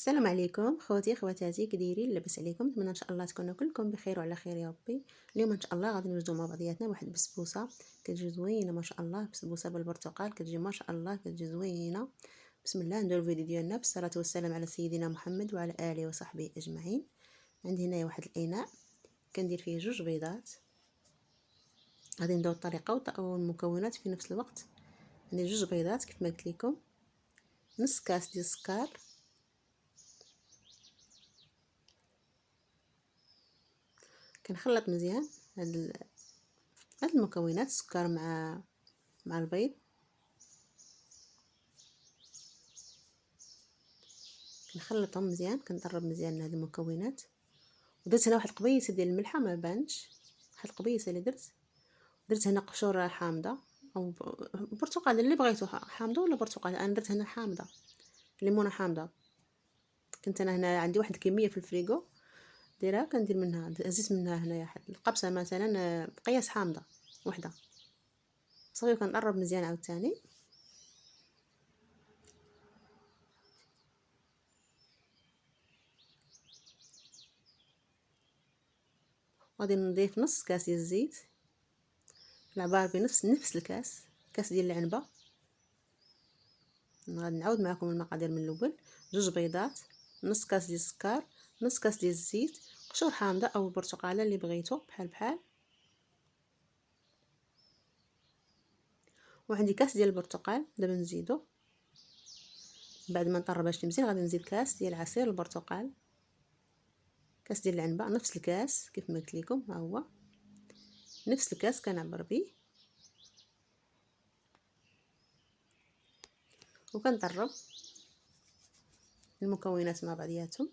السلام عليكم خوتي خواتاتي، كديرين؟ لاباس عليكم؟ نتمنى ان شاء الله تكونوا كلكم بخير وعلى خير يا ربي. اليوم ان شاء الله غادي نوجدوا مع بعضياتنا واحد البسبوسه كتجي زوينه ما شاء الله، بسبوسه بالبرتقال كتجي ما شاء الله، كتجي زوينه. بسم الله، نديرو الفيديو ديالنا بالصلاه والسلام على سيدنا محمد وعلى اله وصحبه اجمعين. عندي هنايا واحد الاناء كندير فيه جوج بيضات. غادي نديرو الطريقه والمكونات في نفس الوقت. عندي جوج بيضات كيف ما قلت لكم، نص كاس ديال السكر، كنخلط مزيان هاد المكونات، السكر مع البيض. كنخلطهم مزيان، كنطرب مزيان هاد المكونات. ودرت هنا واحد القبيصه ديال الملحه ما بانش، واحد القبيصه اللي درت هنا قشور حامضه او برتقال اللي بغيتو، حامضه ولا برتقال. انا درت هنا حامضه، ليمونه حامضه. كنت انا هنا عندي واحد الكميه في الفريغو دايرها، كندير منها، زدت منها هنايا واحد القبصه مثلا قياس حامضه وحده صافي. كنقرب مزيان عاوتاني. غادي نضيف نص كاس ديال الزيت، العبار بنفس الكاس، كاس ديال العنبه. غادي نعاود معكم المقادير من الاول: جوج بيضات، نص كاس ديال السكر، نص كاس ديال الزيت، قشور حامضه او البرتقاله اللي بغيتو بحال. وعندي كاس ديال البرتقال دابا نزيدو. بعد ما نطربها شي مزيان غادي نزيد كاس ديال عصير البرتقال، كاس ديال العنبه نفس الكاس كيف ما قلت لكم، ها هو نفس الكاس كنعبر به. وكنطرب المكونات مع بعضياتهم.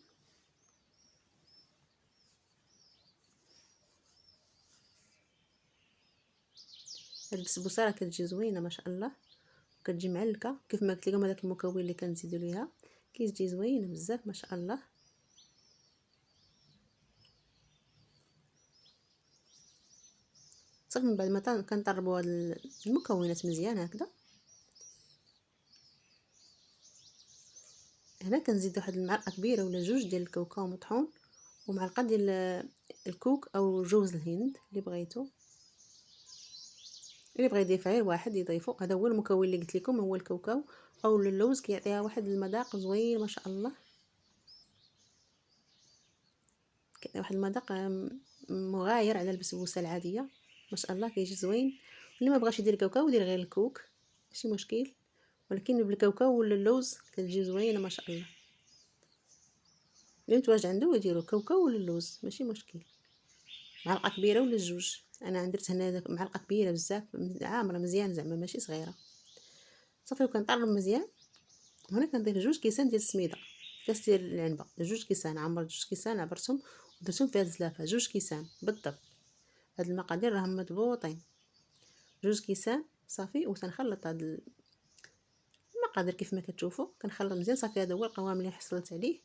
هاد البسبوسه راه كتجي زوينه ما شاء الله، كتجي معلكه كيف ما قلت لكم. هذاك المكون اللي كنزيدو ليها كيجي زوينه بزاف ما شاء الله. صافي من بعد ما كنطربوا هاد المكونات مزيان هكذا، هنا كنزيد واحد المعلقه كبيره ولا جوج ديال الكاوكاو مطحون، ومعلقه ديال الكوك او جوز الهند اللي بغيتو. اللي بغى يضيف غير واحد يضيفو. هذا هو المكون اللي قلت لكم، هو الكاوكاو او اللوز، كيعطيها واحد المذاق زوين ما شاء الله، واحد المذاق مغاير على البسبوسه العاديه ما شاء الله، كيجي زوين. اللي ما بغاش يدير كاوكاو يدير غير الكوك ماشي مشكل، ولكن بالكاوكاو ولا اللوز كتجي زوينه ما شاء الله. اللي متواجد عنده يديروا كاوكاو ولا اللوز ماشي مشكل. معلقه كبيره ولا جوج، انا درت هنا معلقه كبيره بزاف عامره مزيان زعما ماشي صغيره صافي. وكنطرب مزيان. هنا كنضيف جوج كيسان ديال السميده، كاس ديال العنبه، جوج كيسان عمرت، جوج كيسان عبرتهم ودرتهم فيها الزلافه، جوج كيسان بالضبط. هاد المقادير راهم مضبوطين، جوج كيسان صافي. وتنخلط هاد المقادير كيف ما كتشوفوا، كنخلط مزيان صافي. هذا هو القوام اللي حصلت عليه،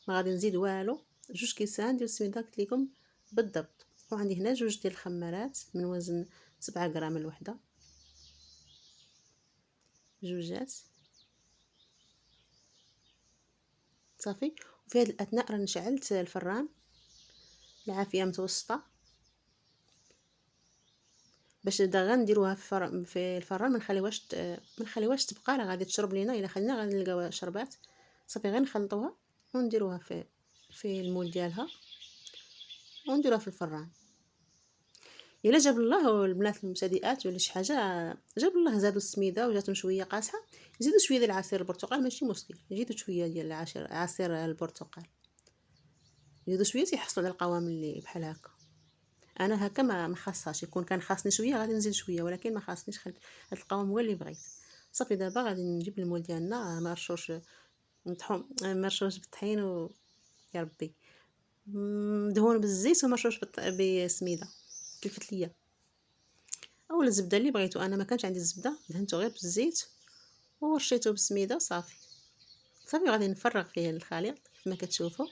ما غادي نزيد والو. جوج كيسان ديال السميده قلت لكم بالضبط. وعندي هنا جوج ديال الخمارات من وزن 7 غرام الوحده، جوجات صافي. وفي هذا الاثناء راني شعلت الفران العافيه متوسطه باش دغيا نديروها في الفران. ما نخليوهاش تبقى، راه غادي تشرب لينا، الا خلينا غادي نلقاوها شربات صافي. غير نخلطوها ونديروها في المول ديالها ونديروها في الفران. الا جاب الله البنات المبتدئات ولا شي حاجه، جاب الله زادوا السميده وجاتهم شويه قاصحه، يزيدوا شويه ديال عصير البرتقال ماشي مشكل. يزيدوا شويه ديال عصير البرتقال، يزيدوا شويه تيحصلوا على القوام اللي بحال هكا. انا هكا ما خاصهاش يكون، كان خاصني شويه غادي نزيد شويه، ولكن ما خاصنيش. هاد القوام هو اللي بغيت صافي. دابا غادي نجيب المول ديالنا مرشوش مطحون، مرشوش بالطحين يا ربي مدهون بالزيت ومرشوش بسميده تلفت ليا، او الزبده اللي بغيتو. انا ما كانش عندي الزبده، دهنته غير بالزيت ورشيته بالسميده صافي. صافي غادي نفرغ فيه الخليط كيف ما كتشوفوا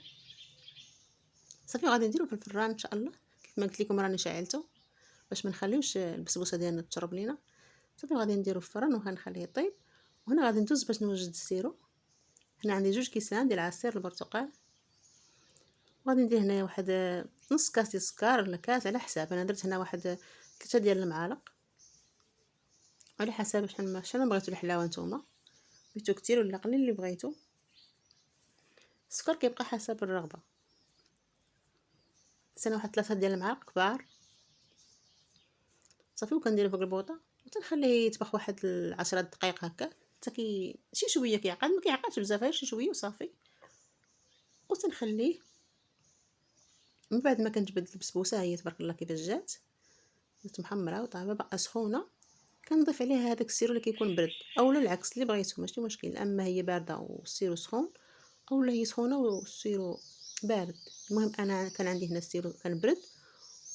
صافي. غادي نديرو في الفران ان شاء الله كيف ما قلت لكم، راني شعلته باش ما نخليوش البسبوسه ديالنا تشرب لينا صافي. غادي نديرو في الفران وغنخليه يطيب. وهنا غادي ندوز باش نوجد السيرو. هنا عندي 2 كيسان ديال عصير البرتقال، وغادي ندير هنايا واحد نص كاس ديال السكر ولا كاس على حساب. انا درت هنا واحد 3 ديال المعالق على حسب شحال بغيتو الحلاوه نتوما، بغيتو كتير ولا قليل اللي بغيتو. السكر كيبقى حسب الرغبه. درت واحد 3 ديال المعالق كبار صافي، وكنديرو فوق البوطه وتنخليه يطبخ واحد 10 دقائق هكا حتى شي شويه كيعقد، ما كيعقدش بزاف، غير شي شويه وصافي. وتنخليه من بعد ما كنجبد البسبوسه، هي تبارك الله كيفاش جات محمره وطابه باقا سخونه، كنضيف عليها هذاك السيرو اللي كيكون برد، اولا العكس اللي بغيتو ماشي مشكل، اما هي بارده والسيرو سخون، اولا هي سخونه والسيرو بارد. المهم انا كان عندي هنا السيرو كان برد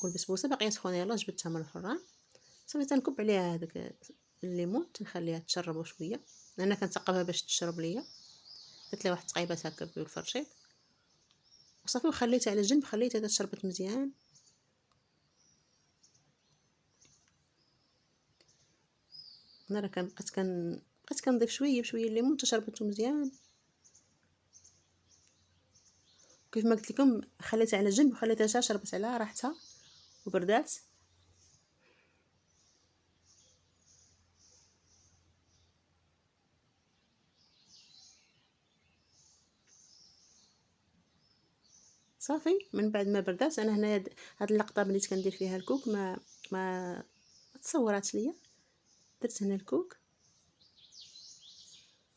والبسبوسه باقيه سخونه، يلاه جبدتها من الفران صافي. تنكب عليها هذاك الليمون، تنخليها تشرب شويه، انا كنثقبها باش تشرب ليا، درت لها واحد تقيبات هكا بالفرشيط وصافي، وخليتها على جنب، خليتها تشربت مزيان. انا راه بقيت كنضيف شويه بشويه الليمون تشربته مزيان. كيف ما قلت لكم خليتها على جنب وخليتها شربت على راحتها وبردات. صافي من بعد ما بردات، انا هنا هاد اللقطه بديت كندير فيها الكوك، ما تصوراتش ليا. درت هنا الكوك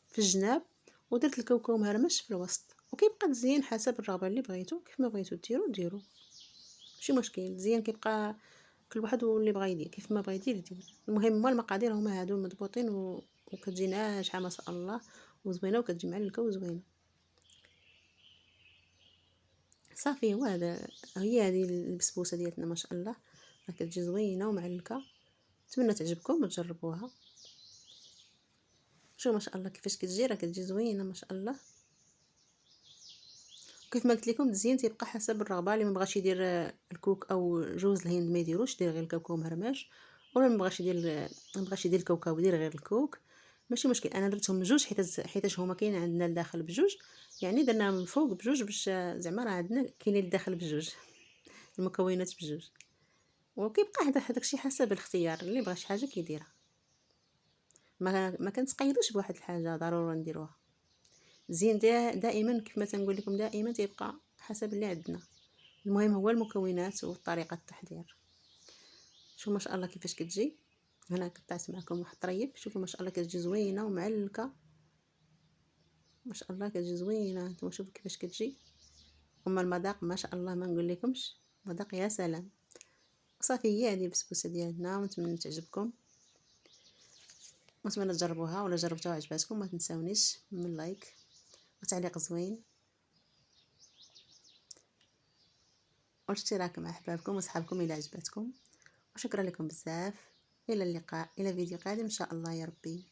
في الجناب ودرت الكاوكاو مهرمش في الوسط، وكيبقى تزيين حسب الرغبه اللي بغيتو، كيف ما بغيتو ديرو ماشي مشكل. زين كيبقى كل واحد واللي بغا يدير كيف ما بغا يدير. المهم هما المقادير هما هادو مضبوطين وكتجي ناجحه ما شاء الله وزوينه، وكتجي معلكه وزوينه. صافي هو هذا، هي هذه البسبوسه ديالتنا ما شاء الله، راه كتجي زوينه ومعلكه. نتمنى تعجبكم وتجربوها. شوف ما شاء الله كيفاش كتجي، راه كتجي زوينه ما شاء الله. كيف ما قلت لكم الزين تيبقى حسب الرغبه، اللي ما بغاش يدير الكوك او جوز الهند ما يديروش، دير غير الكاوكاو مهرمش، ولا ما بغاش يدير الكاوكاو يدير غير الكوك ماشي مشكل. انا درتهم بجوج حيتاش هما كاين عندنا الداخل بجوج، يعني درناهم من الفوق بجوج باش زعما راه عندنا كاينين الداخل بجوج المكونات بجوج. وكيبقى هذا داكشي حسب الاختيار، اللي بغى شي حاجه كيديرها. ما كنتقيدوش بواحد الحاجه ضروري نديروها. زين دائما كيف ما تنقول لكم دائما تيبقى حسب اللي عندنا. المهم هو المكونات وطريقه التحضير. شوفوا ما شاء الله كيفاش كتجي. هنا قطعت معكم واحد طريف، شوفوا ما شاء الله كتجي زوينه ومعلكه ما شاء الله، كتجي زوينه. نتوما شوفوا كيفاش كتجي. اما المذاق ما شاء الله ما نقول لكمش، مذاق يا سلام. صافي هي هذه البسبوسه ديالنا، ونتمنى تعجبكم، ونتمنى تجربوها، ولا جربتوها عجباتكم ما تنساونيش من لايك وتعليق زوين والاشتراك مع احبابكم واصحابكم الى عجبتكم. وشكرا لكم بزاف. الى اللقاء، الى فيديو قادم ان شاء الله يا ربي.